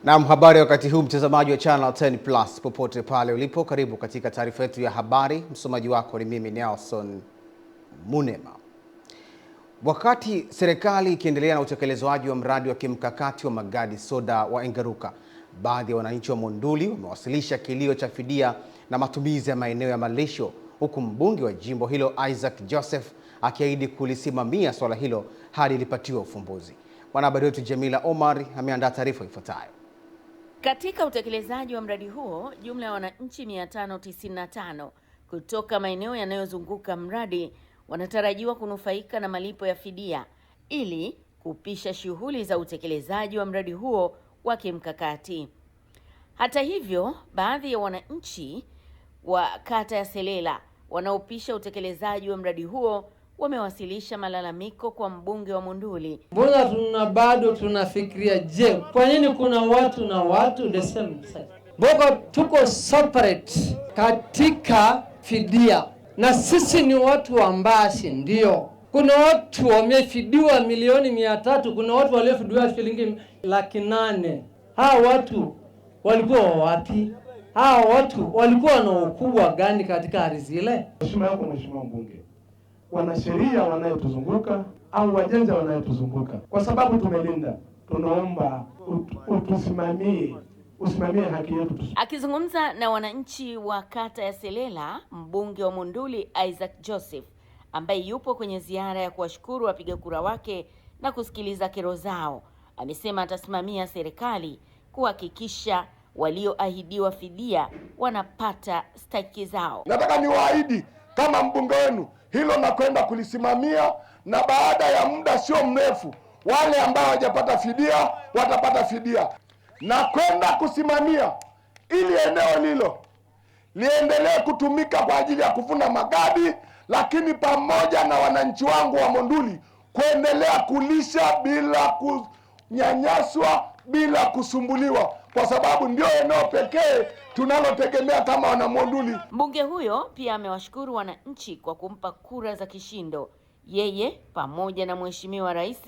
Na habari wakati huu, mtazamaji wa Channel 10 Plus popote pale ulipo, karibu katika taarifa yetu ya habari. Msomaji wako ni mimi Nelson Munema. Wakati serikali ikiendelea na utekelezwaji wa mradi wa kimkakati wa magadi soda wa Engaruka, baadhi ya wananchi wa Monduli wamewasilisha kilio cha fidia na matumizi ya maeneo ya malisho, huku mbunge wa jimbo hilo Isaac Joseph akiahidi kulisimamia swala hilo hadi lipatiwe ufumbuzi. Mwanahabari wetu Jamila Omar ameandaa taarifa ifuatayo. Katika utekelezaji wa mradi huo, jumla ya wananchi 595 kutoka maeneo yanayozunguka mradi wanatarajiwa kunufaika na malipo ya fidia ili kupisha shughuli za utekelezaji wa mradi huo wa kimkakati. Hata hivyo, baadhi ya wananchi wa kata ya Selela wanaopisha utekelezaji wa mradi huo wamewasilisha malalamiko kwa mbunge wa Monduli. Mbona bado tunafikiria, je, kwa nini kuna watu na watu the same size? Mbona tuko separate katika fidia? Na sisi ni watu wa Mbasi, ndio. Kuna watu wamefidiwa milioni 300, kuna watu waliofidiwa shilingi 800,000. Hawa watu walikuwa wapi? Hawa watu walikuwa na ukubwa gani katika ardhi ile? Heshima yako mheshimiwa mbunge, wanasheria wanayotuzunguka au wajenzi wanayotuzunguka, kwa sababu tumelinda, tunaomba usimamie haki yetu. Akizungumza na wananchi wa kata ya Selela, mbunge wa Monduli Isaac Joseph, ambaye yupo kwenye ziara ya kuwashukuru wapiga kura wake na kusikiliza kero zao, amesema atasimamia serikali kuhakikisha walioahidiwa fidia wanapata stahiki zao. Nataka niwaahidi kama mbunge wenu, hilo nakwenda kulisimamia, na baada ya muda sio mrefu wale ambao hawajapata fidia watapata fidia. Na kwenda kusimamia ili eneo lilo liendelee kutumika kwa ajili ya kuvuna magadi, lakini pamoja na wananchi wangu wa Monduli kuendelea kulisha bila kunyanyaswa, bila kusumbuliwa, kwa sababu ndio eneo pekee tunalotegemea kama wana Monduli. Mbunge huyo pia amewashukuru wananchi kwa kumpa kura za kishindo yeye pamoja na Mheshimiwa Rais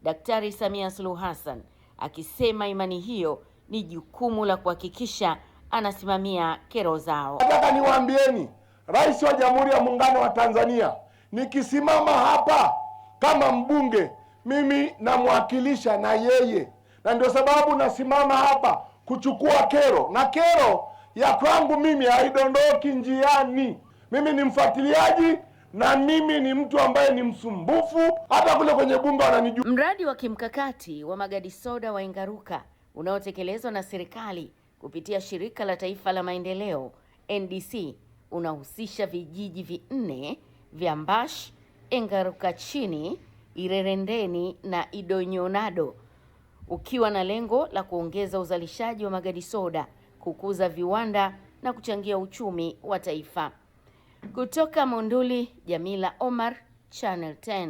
Daktari Samia Suluhu Hassan, akisema imani hiyo ni jukumu la kuhakikisha anasimamia kero zao. Nataka niwaambieni, Rais wa Jamhuri ya Muungano wa Tanzania, nikisimama hapa kama mbunge, mimi namwakilisha na yeye, na ndio sababu nasimama hapa kuchukua kero, na kero ya kwangu mimi haidondoki njiani. Mimi ni mfuatiliaji na mimi ni mtu ambaye ni msumbufu, hata kule kwenye bunge wananijua. Mradi wa kimkakati wa magadi soda wa Engaruka unaotekelezwa na serikali kupitia Shirika la Taifa la Maendeleo NDC unahusisha vijiji 4 vya Mbash, Engaruka Chini, Irerendeni na Idonyonado, ukiwa na lengo la kuongeza uzalishaji wa magadi soda, kukuza viwanda na kuchangia uchumi wa taifa. Kutoka Monduli, Jamila Omar, Channel 10.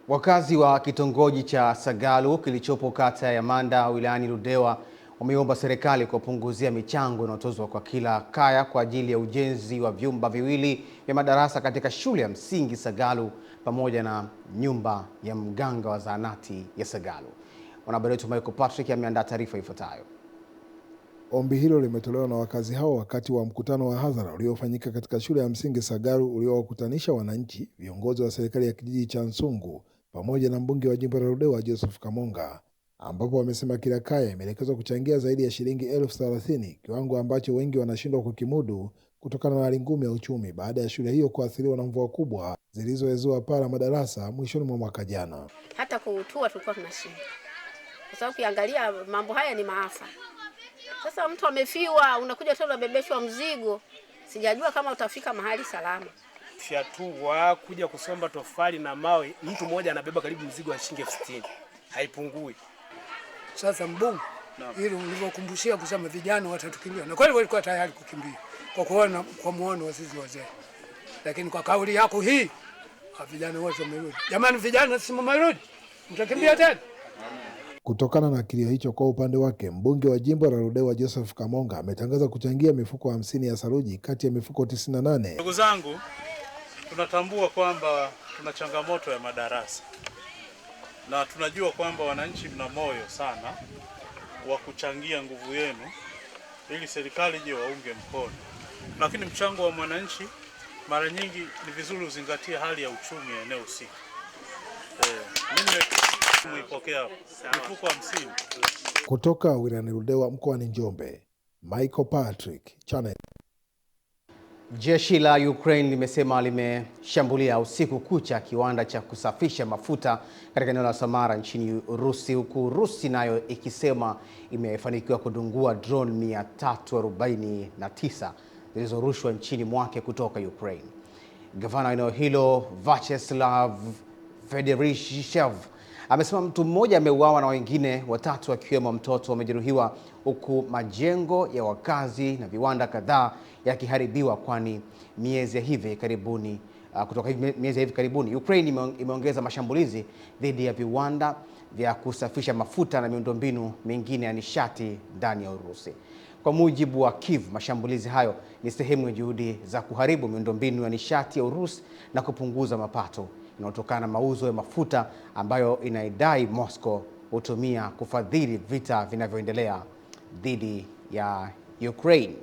Wakazi wa kitongoji cha Sagalu kilichopo kata ya Manda wilayani Ludewa wameomba serikali kuwapunguzia michango inayotozwa kwa kila kaya kwa ajili ya ujenzi wa vyumba viwili vya madarasa katika shule ya msingi Sagalu pamoja na nyumba ya mganga wa zahanati ya Sagalu. Mwanahabari wetu Michael Patrick ameandaa taarifa ifuatayo. Ombi hilo limetolewa na wakazi hao wakati wa mkutano wa hadhara uliofanyika katika shule ya msingi Sagalu uliowakutanisha wananchi, viongozi wa serikali ya kijiji cha Nsungu pamoja na mbunge wa jimbo la Ludewa Joseph Kamonga, ambapo wamesema kila kaya imeelekezwa kuchangia zaidi ya shilingi 30,000, kiwango ambacho wengi wanashindwa kukimudu kutokana na hali ngumu ya uchumi baada ya shule hiyo kuathiriwa na mvua kubwa zilizoezua paa la madarasa mwishoni mwa mwaka jana. Hata kuutua tulikuwa tunashinda, kwa sababu kiangalia mambo haya ni maafa. Sasa mtu amefiwa, unakuja tena unabebeshwa mzigo, sijajua kama utafika mahali salama. Fiatua kuja kusomba tofali na mawe, mtu mmoja anabeba karibu mzigo wa shilingi 60,000, haipungui. Sasa mbunge, ili ulivyokumbushia kusema vijana watatukimbia, na kweli walikuwa tayari kukimbia kwa kuona kwa muono wa sisi wazee, lakini kwa kauli yako hii vijana wote wamerudi. Jamani vijana, si mmerudi, mtakimbia tena. Kutokana na kilio hicho, kwa upande wake mbunge wa jimbo la Ludewa Joseph Kamonga ametangaza kuchangia mifuko 50 ya saruji kati ya mifuko 98. Ndugu zangu, tunatambua kwamba tuna changamoto ya madarasa na tunajua kwamba wananchi mna moyo sana wa kuchangia nguvu yenu ili serikali je waunge mkono. Lakini mchango wa mwananchi mara nyingi ni vizuri uzingatie hali ya uchumi ya eneo husika. Mimi nimepokea mifuko 50. Kutoka wilayani Ludewa mkoani Njombe, Michael Patrick, Channel. Jeshi la Ukraine limesema limeshambulia usiku kucha kiwanda cha kusafisha mafuta katika eneo la Samara nchini Urusi, huku Urusi nayo ikisema imefanikiwa kudungua drone 349 zilizorushwa nchini mwake kutoka Ukraine. Gavana wa eneo hilo Vyacheslav Federishev amesema mtu mmoja ameuawa na wengine watatu akiwemo mtoto wamejeruhiwa, huku majengo ya wakazi na viwanda kadhaa yakiharibiwa kwani miezi ya hivi karibuni Ukraine imeongeza mashambulizi dhidi ya viwanda vya kusafisha mafuta na miundombinu mingine ya nishati ndani ya Urusi. Kwa mujibu wa Kiev, mashambulizi hayo ni sehemu ya juhudi za kuharibu miundombinu ya nishati ya Urusi na kupunguza mapato inayotokana na mauzo ya mafuta ambayo inaidai Moscow hutumia kufadhili vita vinavyoendelea dhidi ya Ukraine.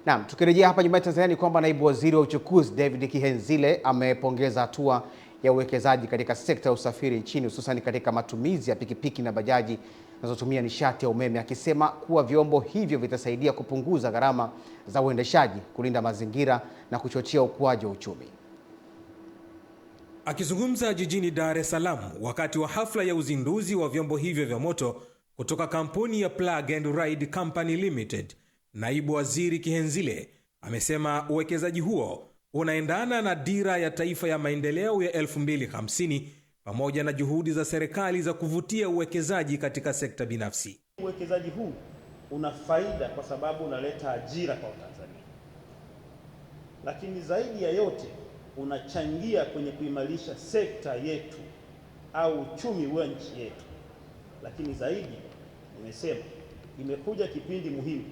Naam, tukirejea hapa nyumbani Tanzania ni kwamba naibu waziri wa uchukuzi David Kihenzile amepongeza hatua ya uwekezaji katika sekta ya usafiri nchini, hususan katika matumizi ya pikipiki na bajaji zinazotumia nishati ya umeme, akisema kuwa vyombo hivyo vitasaidia kupunguza gharama za uendeshaji, kulinda mazingira na kuchochea ukuaji wa uchumi. Akizungumza jijini Dar es Salaam wakati wa hafla ya uzinduzi wa vyombo hivyo vya moto kutoka kampuni ya Plug and Ride Company Limited, naibu waziri Kihenzile amesema uwekezaji huo unaendana na dira ya taifa ya maendeleo ya 2050 pamoja na juhudi za serikali za kuvutia uwekezaji katika sekta binafsi. Uwekezaji huu una faida kwa sababu unaleta ajira kwa Tanzania, lakini zaidi ya yote unachangia kwenye kuimarisha sekta yetu au uchumi wa nchi yetu. Lakini zaidi, nimesema imekuja kipindi muhimu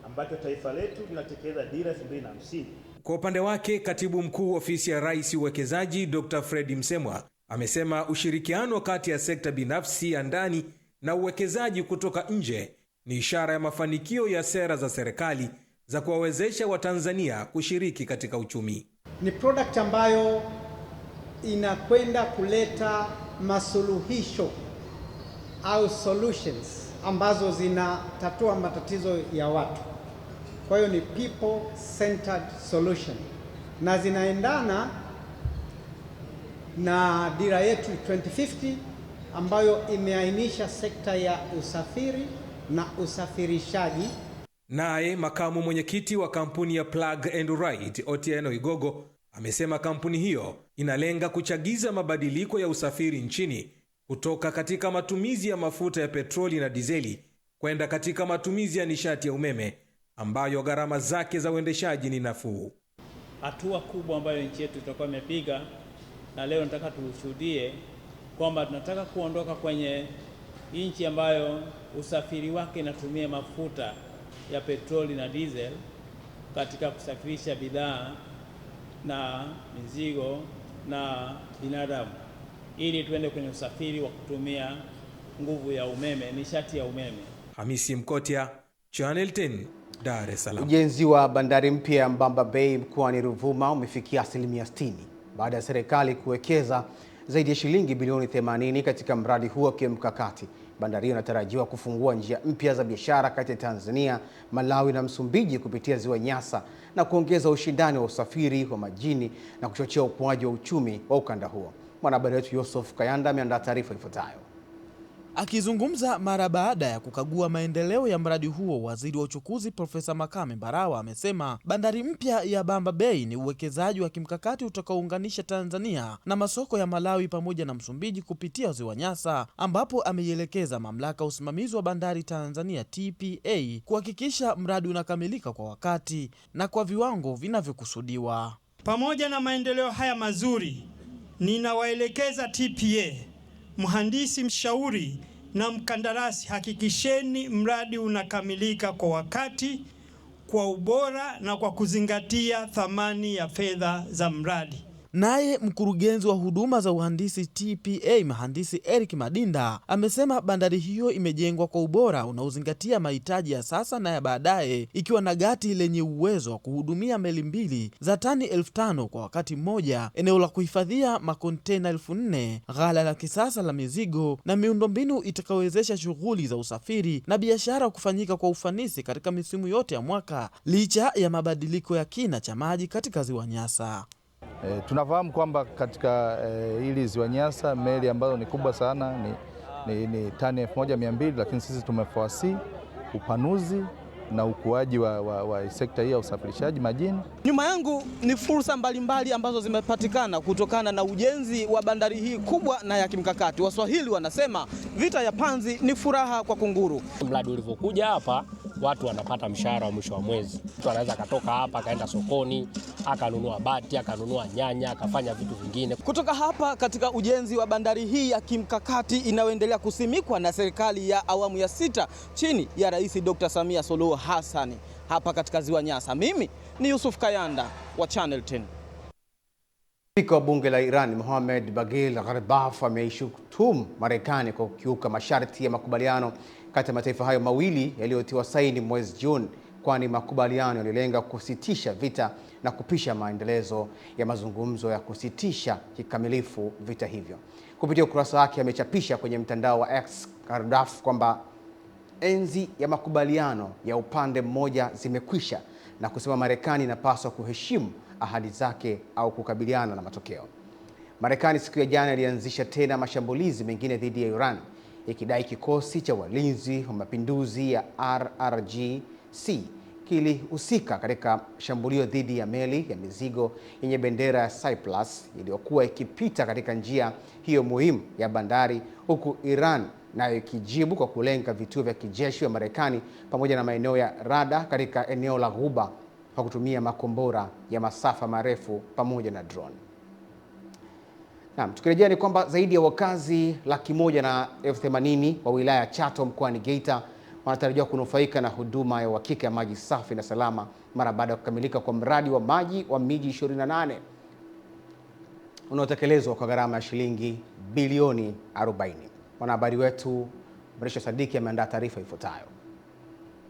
ambacho taifa letu linatekeleza dira 2050. Kwa upande wake, katibu mkuu ofisi ya Rais uwekezaji Dr. Fred Msemwa amesema ushirikiano kati ya sekta binafsi ya ndani na uwekezaji kutoka nje ni ishara ya mafanikio ya sera za serikali za kuwawezesha Watanzania kushiriki katika uchumi. Ni product ambayo inakwenda kuleta masuluhisho au solutions ambazo zinatatua matatizo ya watu. Kwa hiyo ni people centered solution na zinaendana na dira yetu 2050 ambayo imeainisha sekta ya usafiri na usafirishaji. Naye makamu mwenyekiti wa kampuni ya Plug and Ride Otieno Igogo amesema kampuni hiyo inalenga kuchagiza mabadiliko ya usafiri nchini kutoka katika matumizi ya mafuta ya petroli na dizeli kwenda katika matumizi ya nishati ya umeme ambayo gharama zake za uendeshaji ni nafuu. Hatua kubwa ambayo nchi yetu itakuwa imepiga, na leo nataka tushuhudie kwamba tunataka kuondoka kwenye nchi ambayo usafiri wake inatumia mafuta ya petroli na diesel katika kusafirisha bidhaa na mizigo na binadamu, ili tuende kwenye usafiri wa kutumia nguvu ya umeme, nishati ya umeme. Hamisi Mkotia, Channel 10, Dar es Salaam. Ujenzi wa bandari mpya ya Mbamba Bay mkoani Ruvuma umefikia 60% baada ya serikali kuwekeza zaidi ya shilingi bilioni 80 katika mradi huo kimkakati. Bandari inatarajiwa kufungua njia mpya za biashara kati ya Tanzania, Malawi na Msumbiji kupitia Ziwa Nyasa na kuongeza ushindani wa usafiri wa majini na kuchochea ukuaji wa uchumi wa ukanda huo. Mwanahabari wetu Yusuf Kayanda ameandaa taarifa ifuatayo. Akizungumza mara baada ya kukagua maendeleo ya mradi huo, waziri wa uchukuzi Profesa Makame Mbarawa amesema bandari mpya ya Mbamba Bay ni uwekezaji wa kimkakati utakaounganisha Tanzania na masoko ya Malawi pamoja na Msumbiji kupitia Ziwa Nyasa, ambapo ameielekeza mamlaka ya usimamizi wa bandari Tanzania TPA kuhakikisha mradi unakamilika kwa wakati na kwa viwango vinavyokusudiwa. Pamoja na maendeleo haya mazuri, ninawaelekeza TPA, mhandisi mshauri na mkandarasi, hakikisheni mradi unakamilika kwa wakati, kwa ubora na kwa kuzingatia thamani ya fedha za mradi. Naye mkurugenzi wa huduma za uhandisi TPA mhandisi Eric Madinda amesema bandari hiyo imejengwa kwa ubora unaozingatia mahitaji ya sasa na ya baadaye, ikiwa na gati lenye uwezo wa kuhudumia meli mbili za tani 5,000 kwa wakati mmoja, eneo la kuhifadhia makontena 4,000, ghala la kisasa la mizigo na miundombinu itakayowezesha shughuli za usafiri na biashara kufanyika kwa ufanisi katika misimu yote ya mwaka, licha ya mabadiliko ya kina cha maji katika ziwa Nyasa. Tunafahamu kwamba katika hili ziwa Nyasa meli ambazo ni kubwa sana ni tani 1,200, lakini sisi tumeforesee upanuzi na ukuaji wa sekta hii ya usafirishaji majini. Nyuma yangu ni fursa mbalimbali ambazo zimepatikana kutokana na ujenzi wa bandari hii kubwa na ya kimkakati. Waswahili wanasema vita ya panzi ni furaha kwa kunguru. Mradi ulivyokuja hapa, watu wanapata mshahara wa mwisho wa mwezi. Mtu anaweza akatoka hapa akaenda sokoni, akanunua bati, akanunua nyanya, akafanya vitu vingine. Kutoka hapa katika ujenzi wa bandari hii ya kimkakati inayoendelea kusimikwa na serikali ya awamu ya 6 chini ya Rais Dr. Samia Suluhu Hassan hapa katika ziwa Nyasa. Mimi ni Yusuf Kayanda wa Channel 10. Spika wa bunge la Iran Mohammad Baghir Ghalibaf ameishutumu Marekani kwa kukiuka masharti ya makubaliano kati ya mataifa hayo mawili yaliyotiwa saini mwezi Juni, kwani makubaliano yalilenga kusitisha vita na kupisha maendelezo ya mazungumzo ya kusitisha kikamilifu vita hivyo. Kupitia ukurasa wake amechapisha kwenye mtandao wa X Ghalibaf kwamba enzi ya makubaliano ya upande mmoja zimekwisha na kusema Marekani inapaswa kuheshimu ahadi zake au kukabiliana na matokeo. Marekani siku ya jana ilianzisha tena mashambulizi mengine dhidi ya Iran, ikidai kikosi cha walinzi wa mapinduzi ya RRGC kilihusika katika shambulio dhidi ya meli ya mizigo yenye bendera ya Cyprus iliyokuwa ikipita katika njia hiyo muhimu ya bandari, huku Iran nayo ikijibu kwa kulenga vituo vya kijeshi wa Marekani pamoja na maeneo ya rada katika eneo la Ghuba kwa kutumia makombora ya masafa marefu pamoja na drone. Naam, tukirejea ni kwamba zaidi ya wakazi 180,000 wa wilaya ya Chato mkoani Geita wanatarajiwa kunufaika na huduma ya uhakika ya maji safi na salama mara baada ya kukamilika kwa mradi wa maji wa miji 28 unaotekelezwa kwa gharama ya shilingi bilioni 40. Mwanahabari wetu Mrisho Sadiki ameandaa taarifa ifuatayo.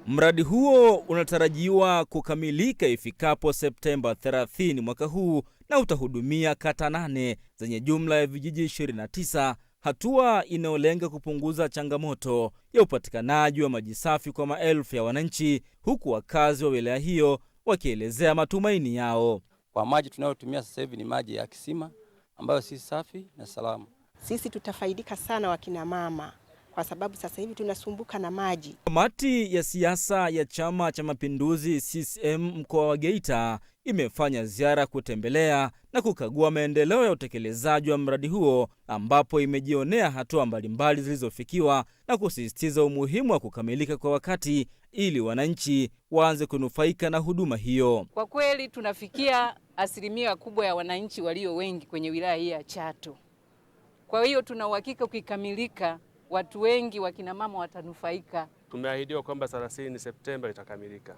Mradi huo unatarajiwa kukamilika ifikapo Septemba 30 mwaka huu na utahudumia kata 8 zenye jumla ya vijiji 29, hatua inayolenga kupunguza changamoto ya upatikanaji wa maji safi kwa maelfu ya wananchi, huku wakazi wa wilaya hiyo wakielezea matumaini yao. Kwa maji tunayotumia sasa hivi ni maji ya kisima ambayo si safi na salama. Sisi tutafaidika sana wakina mama kwa sababu sasa hivi tunasumbuka na maji. Kamati ya siasa ya Chama cha Mapinduzi CCM mkoa wa Geita imefanya ziara kutembelea na kukagua maendeleo ya utekelezaji wa mradi huo, ambapo imejionea hatua mbalimbali zilizofikiwa na kusisitiza umuhimu wa kukamilika kwa wakati ili wananchi waanze kunufaika na huduma hiyo. Kwa kweli tunafikia asilimia kubwa ya wananchi walio wengi kwenye wilaya hii ya Chato. Kwa hiyo tuna uhakika ukikamilika watu wengi wakina mama watanufaika. Tumeahidiwa kwamba 30 Septemba itakamilika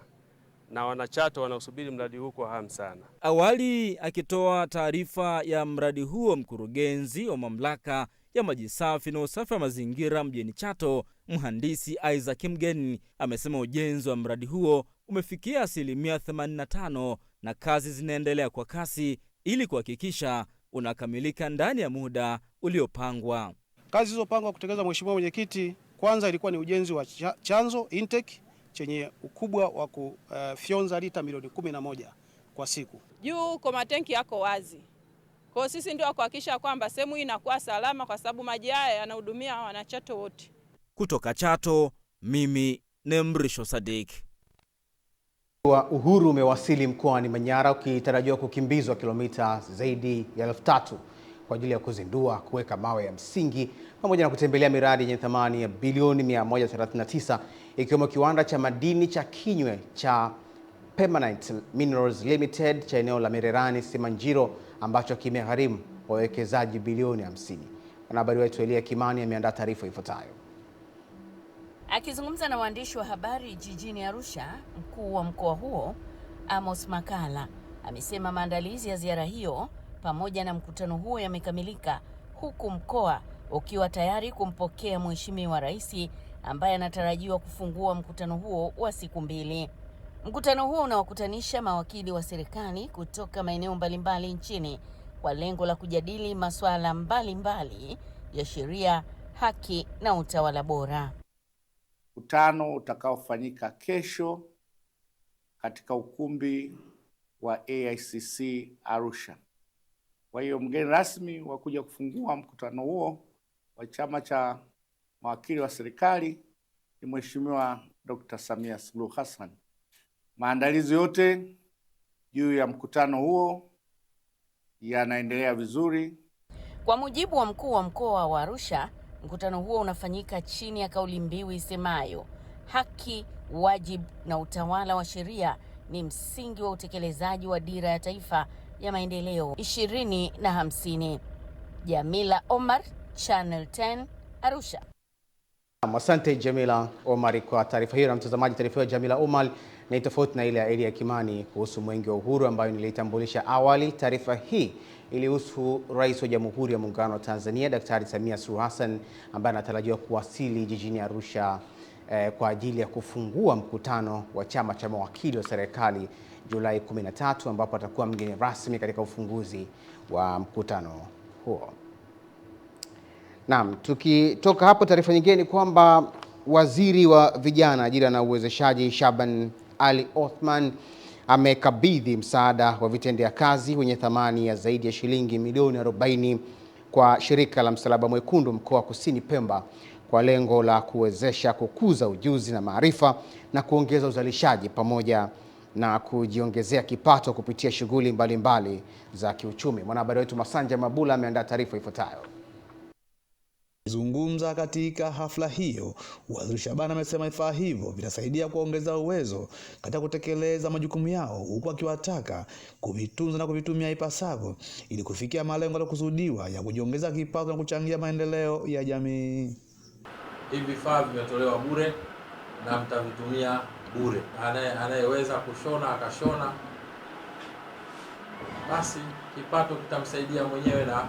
na wanachato wanaosubiri mradi huu kwa hamu sana. Awali akitoa taarifa ya mradi huo, mkurugenzi wa mamlaka ya maji safi na usafi wa mazingira mjini Chato, mhandisi Isaac Mgeni, amesema ujenzi wa mradi huo umefikia asilimia 85 na kazi zinaendelea kwa kasi ili kuhakikisha unakamilika ndani ya muda uliopangwa. Kazi zilizopangwa kutekeleza, Mheshimiwa Mwenyekiti, kwanza ilikuwa ni ujenzi wa chanzo intake chenye ukubwa wa kufyonza lita milioni 11 kwa siku. Juu kwa matenki yako wazi. Kwa sisi ndio kuhakikisha kwamba sehemu hii inakuwa salama kwa sababu maji haya yanahudumia wanachato wote. Kutoka Chato, mimi ni Mrisho Sadiki. Wa Uhuru umewasili mkoani Manyara ukitarajiwa kukimbizwa kilomita zaidi ya 3,000 kwa ajili ya kuzindua, kuweka mawe ya msingi pamoja na kutembelea miradi yenye thamani ya bilioni 139 ikiwemo kiwanda cha madini cha Kinywe cha Permanent Minerals Limited cha eneo la Mererani Simanjiro ambacho kimegharimu wawekezaji bilioni 50. Mwanahabari wetu Elia Kimani ameandaa taarifa ifuatayo. Akizungumza na waandishi wa habari jijini Arusha, mkuu wa mkoa huo Amos Makala amesema maandalizi ya ziara hiyo pamoja na mkutano huo yamekamilika, huku mkoa ukiwa tayari kumpokea Mheshimiwa Rais ambaye anatarajiwa kufungua mkutano huo wa siku 2. Mkutano huo unawakutanisha mawakili wa serikali kutoka maeneo mbalimbali nchini kwa lengo la kujadili masuala mbalimbali ya sheria, haki na utawala bora. Mkutano utakaofanyika kesho katika ukumbi wa AICC Arusha. Kwa hiyo mgeni rasmi wa kuja kufungua mkutano huo wa chama cha mawakili wa serikali ni Mheshimiwa Dr. Samia Suluhu Hassan. Maandalizi yote juu ya mkutano huo yanaendelea vizuri. Kwa mujibu wa mkuu wa mkoa wa Arusha, mkutano huo unafanyika chini ya kauli mbiu isemayo haki, wajibu na utawala wa sheria ni msingi wa utekelezaji wa Dira ya Taifa ya Maendeleo 2050. Jamila Omar, Channel 10, Arusha. Asante Jamila Omar kwa taarifa hiyo. Na mtazamaji, taarifa ya Jamila Omar ni tofauti na ile ya Elia Kimani kuhusu Mwenge wa Uhuru ambayo nilitambulisha awali. Taarifa hii ilihusu Rais wa Jamhuri ya Muungano wa Tanzania Daktari Samia Suluhu Hassan ambaye anatarajiwa kuwasili jijini Arusha kwa ajili ya kufungua mkutano wa chama cha mawakili wa serikali Julai 13, ambapo atakuwa mgeni rasmi katika ufunguzi wa mkutano huo. Naam, tukitoka hapo, taarifa nyingine ni kwamba Waziri wa Vijana, Ajira na Uwezeshaji Shaban Ali Othman amekabidhi msaada wa vitendea kazi wenye thamani ya zaidi ya shilingi milioni 40 kwa shirika la Msalaba Mwekundu mkoa wa Kusini Pemba kwa lengo la kuwezesha kukuza ujuzi na maarifa na kuongeza uzalishaji pamoja na kujiongezea kipato kupitia shughuli mbalimbali za kiuchumi. Mwanahabari wetu Masanja Mabula ameandaa taarifa ifuatayo. Zungumza katika hafla hiyo, Waziri Shaban amesema vifaa hivyo vitasaidia kuongeza uwezo katika kutekeleza majukumu yao, huku akiwataka kuvitunza na kuvitumia ipasavyo ili kufikia malengo yaliyokusudiwa ya kujiongeza kipato na kuchangia maendeleo ya jamii. Hivi vifaa vimetolewa bure na mtavitumia bure. Anayeweza kushona akashona, basi kipato kitamsaidia mwenyewe na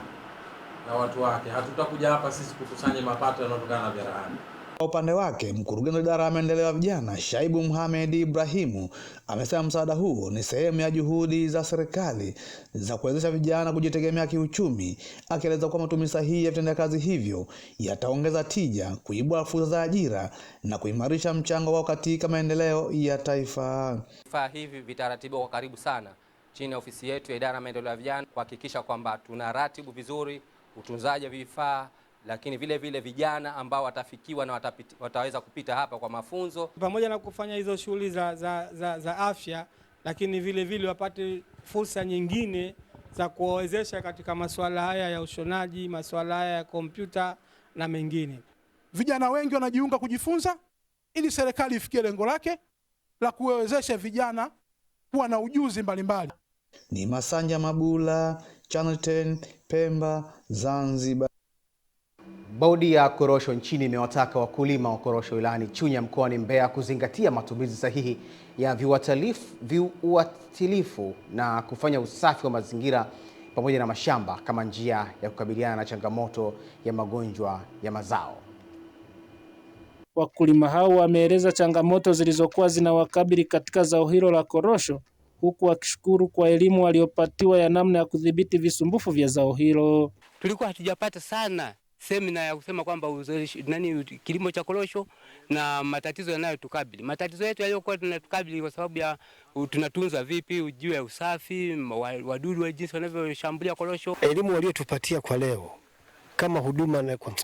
watu wake. Hatutakuja hapa sisi kukusanya mapato yanayotokana na vyarahani. Kwa upande wake, mkurugenzi wa idara ya maendeleo ya vijana Shaibu Mohamed Ibrahimu amesema msaada huo ni sehemu ya juhudi za serikali za kuwezesha vijana kujitegemea kiuchumi, akieleza kwa matumizi sahihi ya vitendea kazi hivyo yataongeza tija, kuibua fursa za ajira na kuimarisha mchango wao katika maendeleo ya taifa. Vifaa hivi vitaratibiwa kwa karibu sana chini ya ofisi yetu ya idara ya maendeleo ya vijana kuhakikisha kwamba tunaratibu vizuri utunzaji wa vifaa, lakini vile vile vijana ambao watafikiwa na wataweza kupita hapa kwa mafunzo, pamoja na kufanya hizo shughuli za afya, lakini vile vile wapate fursa nyingine za kuwawezesha katika masuala haya ya ushonaji, masuala haya ya kompyuta na mengine. Vijana wengi wanajiunga kujifunza ili serikali ifikie lengo lake la kuwezesha vijana kuwa na ujuzi mbalimbali. Ni Masanja Mabula, Channel 10, Pemba, Zanzibar. Bodi ya korosho nchini imewataka wakulima wa korosho wilayani Chunya mkoani Mbeya kuzingatia matumizi sahihi ya viuatilifu na kufanya usafi wa mazingira pamoja na mashamba kama njia ya kukabiliana na changamoto ya magonjwa ya mazao. Wakulima hao wameeleza changamoto zilizokuwa zinawakabili katika zao hilo la korosho, huku wakishukuru kwa elimu waliopatiwa ya namna ya kudhibiti visumbufu vya zao hilo. Tulikuwa hatujapata sana semina ya kusema kwamba kilimo cha korosho na matatizo yanayotukabili. Matatizo yetu yaliyokuwa tunatukabili kwa sababu ya tunatunza vipi, juu ya usafi, wadudu wa jinsi wanavyoshambulia korosho. Elimu waliotupatia kwa leo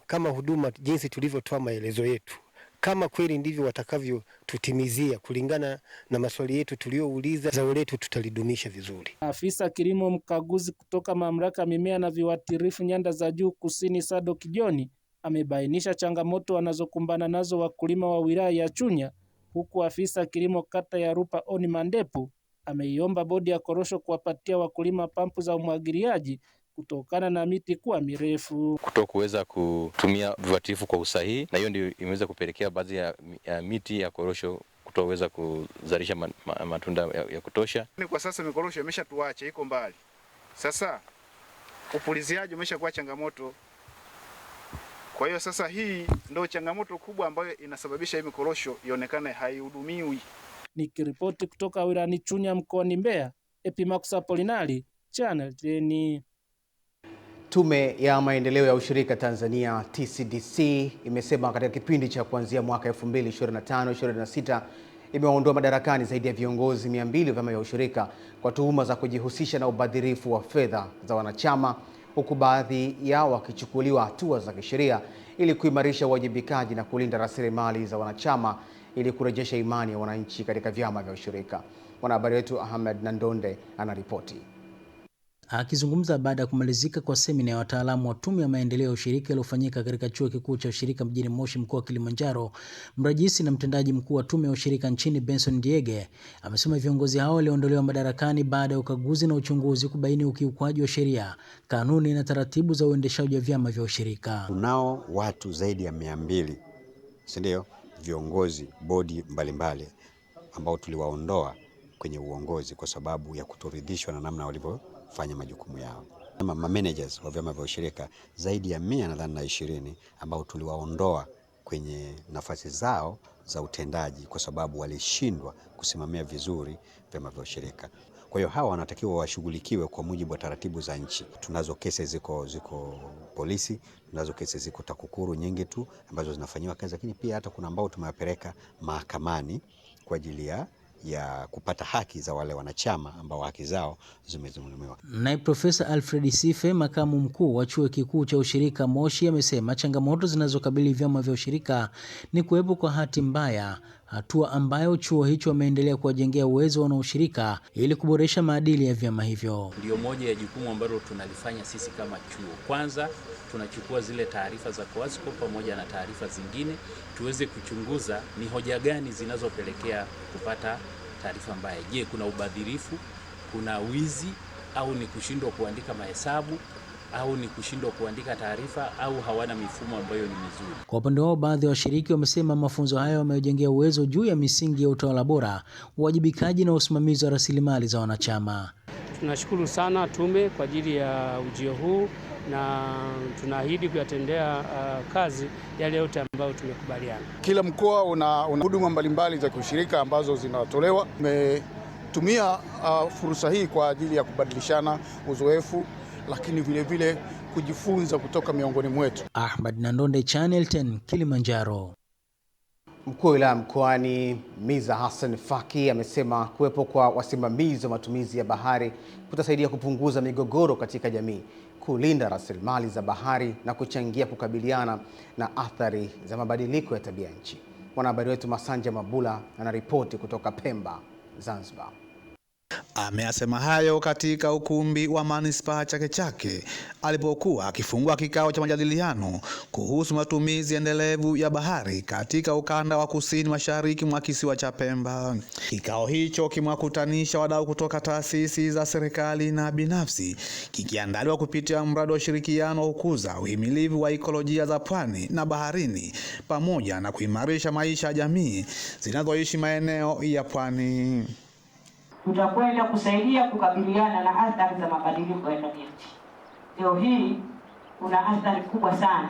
kama huduma jinsi tulivyotoa maelezo yetu, kama kweli ndivyo watakavyotutimizia kulingana na maswali yetu tuliouliza, zao letu tutalidumisha vizuri. Afisa kilimo mkaguzi kutoka mamlaka mimea na viuatilifu nyanda za juu kusini Sado Kijoni amebainisha changamoto wanazokumbana nazo wakulima wa wilaya ya Chunya, huku afisa kilimo kata ya Rupa Oni Mandepu ameiomba bodi ya korosho kuwapatia wakulima pampu za umwagiliaji kutokana na miti kuwa mirefu, kutokuweza kutumia viuatilifu kwa usahihi, na hiyo ndio imeweza kupelekea baadhi ya miti ya korosho kutoweza kuzalisha matunda ya kutosha. Kwa sasa mikorosho imeshatuacha, iko mbali. Sasa upuliziaji umeshakuwa changamoto. Kwa hiyo sasa hii ndio changamoto kubwa ambayo inasababisha hii mikorosho ionekane haihudumiwi. Nikiripoti kutoka wilayani Chunya mkoani Mbeya, Epimax Apolinari, Channel 10. Tume ya Maendeleo ya Ushirika Tanzania TCDC imesema katika kipindi cha kuanzia mwaka 2025-26 imewaondoa madarakani zaidi ya viongozi 200 wa vyama vya ushirika kwa tuhuma za kujihusisha na ubadhirifu wa fedha za wanachama, huku baadhi yao wakichukuliwa hatua za kisheria ili kuimarisha uwajibikaji na kulinda rasilimali za wanachama ili kurejesha imani ya wananchi katika vyama vya ushirika. Mwanahabari wetu Ahmed Nandonde anaripoti. Akizungumza baada ya kumalizika kwa semina ya wataalamu wa Tume ya Maendeleo ya Ushirika iliyofanyika katika Chuo Kikuu cha Ushirika mjini Moshi, mkoa wa Kilimanjaro, mrajisi na mtendaji mkuu wa Tume ya Ushirika nchini Benson Diege amesema viongozi hao waliondolewa madarakani baada ya ukaguzi na uchunguzi kubaini ukiukwaji wa sheria, kanuni na taratibu za uendeshaji wa vyama vya ushirika. Tunao watu zaidi ya 200, si ndio, viongozi bodi mbalimbali ambao tuliwaondoa kwenye uongozi kwa sababu ya kutoridhishwa na namna walivyofanya majukumu yao. Managers wa vyama vya ushirika zaidi ya 120 ambao tuliwaondoa kwenye nafasi zao za utendaji kwa sababu walishindwa kusimamia vizuri vyama vya ushirika. Kwa hiyo hawa wanatakiwa washughulikiwe kwa mujibu wa taratibu za nchi. Tunazo kesi ziko polisi, tunazo kesi ziko TAKUKURU nyingi tu ambazo zinafanyiwa kazi, lakini pia hata kuna ambao tumewapeleka mahakamani kwa ajili ya kupata haki za wale wanachama ambao haki zao zimezulumiwa. Naye Profesa Alfred Sife, makamu mkuu wa Chuo Kikuu cha Ushirika Moshi, amesema changamoto zinazokabili vyama vya ushirika ni kuwepo kwa hati mbaya, hatua ambayo chuo hicho ameendelea kuwajengea uwezo wanaoshirika ili kuboresha maadili ya vyama hivyo. Ndio moja ya jukumu ambalo tunalifanya sisi kama chuo. Kwanza tunachukua zile taarifa za Coasco pamoja na taarifa zingine tuweze kuchunguza ni hoja gani zinazopelekea kupata taarifa mbaya. Je, kuna ubadhirifu, kuna wizi, au ni kushindwa kuandika mahesabu, au ni kushindwa kuandika taarifa, au hawana mifumo ambayo ni mizuri. Kwa upande wao, baadhi ya washiriki wamesema mafunzo hayo yamejengea uwezo juu ya misingi ya utawala bora, uwajibikaji na usimamizi wa rasilimali za wanachama. Tunashukuru sana tume kwa ajili ya ujio huu na tunaahidi kuyatendea kazi yale yote ambayo tumekubaliana. Kila mkoa una huduma mbalimbali za kushirika ambazo zinatolewa. Tumetumia fursa hii kwa ajili ya kubadilishana uzoefu, lakini vile vile kujifunza kutoka miongoni mwetu. Ahmed Nandonde, Channel 10, Kilimanjaro. Mkuu wa wilaya mkoani Miza Hassan Faki amesema kuwepo kwa wasimamizi wa matumizi ya bahari kutasaidia kupunguza migogoro katika jamii, kulinda rasilimali za bahari na kuchangia kukabiliana na athari za mabadiliko ya tabia nchi. Mwanahabari wetu Masanja Mabula anaripoti kutoka Pemba, Zanzibar. Ameyasema hayo katika ukumbi wa manispaa Chake Chake alipokuwa akifungua kikao cha majadiliano kuhusu matumizi endelevu ya bahari katika ukanda wa kusini mashariki mwa kisiwa cha Pemba. Kikao hicho kimewakutanisha wadau kutoka taasisi za serikali na binafsi, kikiandaliwa kupitia mradi wa ushirikiano wa kukuza uhimilivu wa ekolojia za pwani na baharini pamoja na kuimarisha maisha ya jamii zinazoishi maeneo ya pwani. Tutakwenda kusaidia kukabiliana na athari za mabadiliko ya tabia nchi. Leo hii kuna athari kubwa sana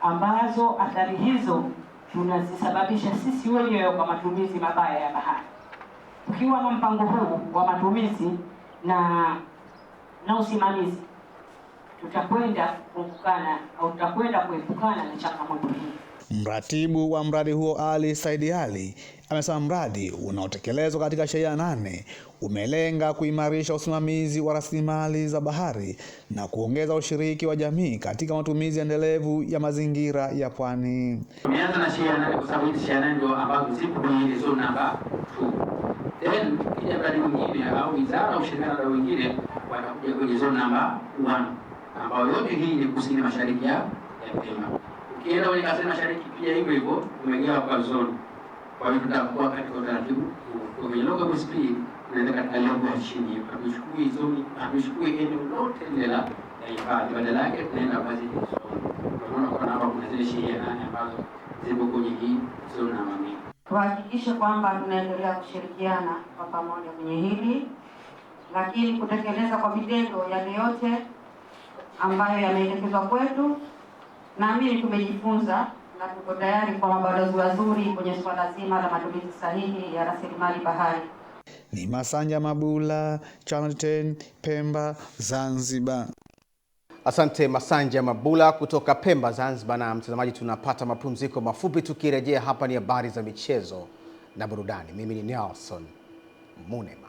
ambazo athari hizo tunazisababisha sisi wenyewe kwa matumizi mabaya ya bahari. Tukiwa na mpango huu wa matumizi na usimamizi, tutakwenda kuepukana na changamoto hii. Mratibu wa mradi huo Ali Saidi Ali amesema mradi unaotekelezwa katika shehia 8 umelenga kuimarisha usimamizi wa rasilimali za bahari na kuongeza ushiriki wa jamii katika matumizi endelevu ya mazingira ya pwani. Tumeanza na shehia 8 kwa sababu hizi shehia 8 ndio ambazo zipo kwenye ile zone namba 2. Then kija mradi mwingine au wizara au shirika la wengine watakuja kwenye zone namba 1 ambayo yote hii ni kusini mashariki ya Pemba. Ukienda kwenye kasini mashariki pia hivyo hivyo umegawa kwa zone. Kwa hiyo tutakuwa katika utaratibu kwa kwenye local speed tunaenda katika level ya chini. Hatuchukui zone, hatuchukui eneo lote lile la hifadhi, badala yake tunaenda kwa zile zone. Tunaona kwa namba kuna zile shehia 8 ambazo zipo kwenye hii zone namba 2. Tuhakikishe kwamba tunaendelea kushirikiana kwa pamoja kwenye hili, lakini kutekeleza kwa vitendo yale yote ambayo yameelekezwa kwetu. Naamini tumejifunza na tuko tayari kwa mabalozi wazuri kwenye swala zima la matumizi sahihi ya rasilimali bahari. Ni Masanja Mabula, Channel 10, Pemba, Zanzibar. Asante Masanja Mabula kutoka Pemba, Zanzibar. Na mtazamaji, tunapata mapumziko mafupi, tukirejea hapa ni habari za michezo na burudani. Mimi ni Nelson Munema.